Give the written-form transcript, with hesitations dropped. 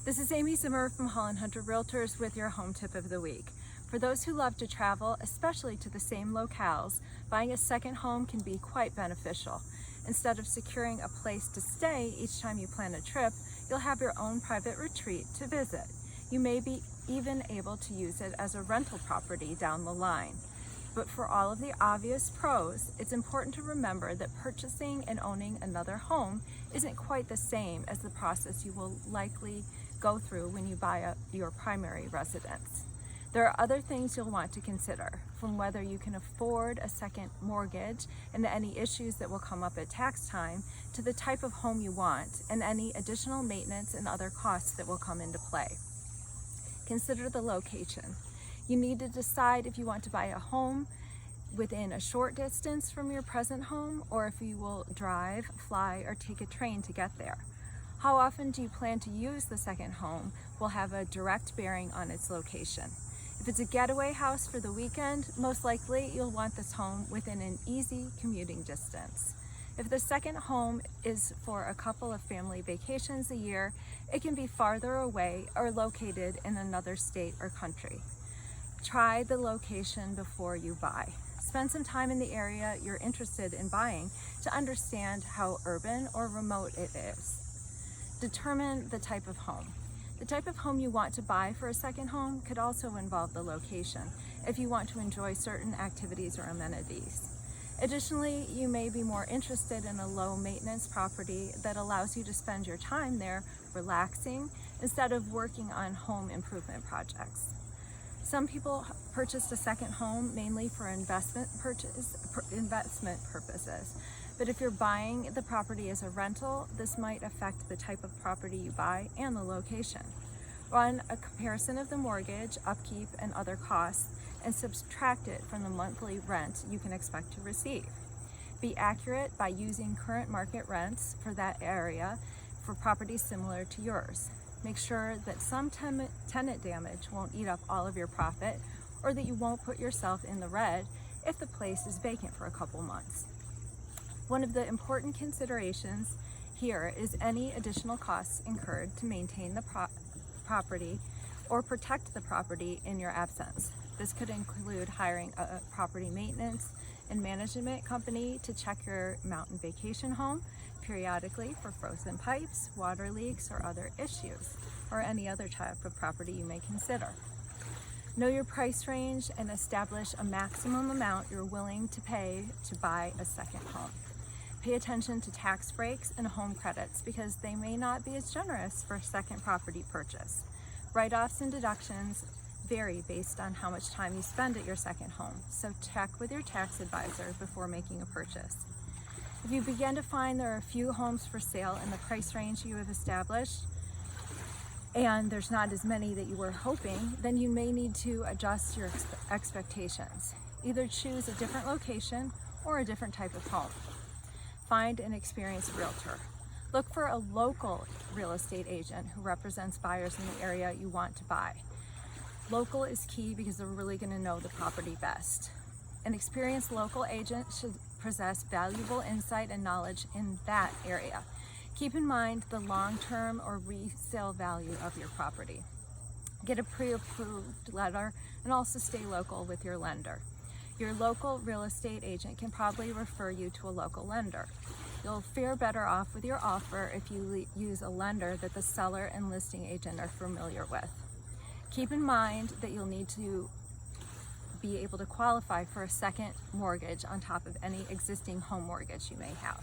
This is Amy Zimmer from Holland Hunter Realtors with your home tip of the week. For those who love to travel, especially to the same locales, buying a second home can be quite beneficial. Instead of securing a place to stay each time you plan a trip, you'll have your own private retreat to visit. You may be even able to use it as a rental property down the line. But for all of the obvious pros, it's important to remember that purchasing and owning another home isn't quite the same as the process you will likely go through when you buy your primary residence. There are other things you'll want to consider, from whether you can afford a second mortgage and any issues that will come up at tax time, to the type of home you want and any additional maintenance and other costs that will come into play. Consider the location. You need to decide if you want to buy a home within a short distance from your present home, or if you will drive, fly, or take a train to get there. How often do you plan to use the second home will have a direct bearing on its location. If it's a getaway house for the weekend, most likely you'll want this home within an easy commuting distance. If the second home is for a couple of family vacations a year, it can be farther away or located in another state or country. Try the location before you buy. Spend some time in the area you're interested in buying to understand how urban or remote it is. Determine the type of home. The type of home you want to buy for a second home could also involve the location if you want to enjoy certain activities or amenities. Additionally, you may be more interested in a low maintenance property that allows you to spend your time there relaxing instead of working on home improvement projects. Some people purchased a second home mainly for investment purposes. But if you're buying the property as a rental, this might affect the type of property you buy and the location. Run a comparison of the mortgage, upkeep, and other costs and subtract it from the monthly rent you can expect to receive. Be accurate by using current market rents for that area for properties similar to yours. Make sure that some tenant damage won't eat up all of your profit, or that you won't put yourself in the red if the place is vacant for a couple months. One of the important considerations here is any additional costs incurred to maintain the property or protect the property in your absence. This could include hiring a property maintenance and management company to check your mountain vacation home periodically for frozen pipes, water leaks, or other issues, or any other type of property you may consider. Know your price range and establish a maximum amount you're willing to pay to buy a second home. Pay attention to tax breaks and home credits because they may not be as generous for a second property purchase. Write-offs and deductions vary based on how much time you spend at your second home, so check with your tax advisor before making a purchase. If you begin to find there are a few homes for sale in the price range you have established, and there's not as many that you were hoping, then you may need to adjust your expectations. Either choose a different location or a different type of home. Find an experienced realtor. Look for a local real estate agent who represents buyers in the area you want to buy. Local is key because they're really going to know the property best. An experienced local agent should possess valuable insight and knowledge in that area. Keep in mind the long-term or resale value of your property. Get a pre-approved letter and also stay local with your lender. Your local real estate agent can probably refer you to a local lender. You'll fare better off with your offer if you use a lender that the seller and listing agent are familiar with. Keep in mind that you'll need to be able to qualify for a second mortgage on top of any existing home mortgage you may have.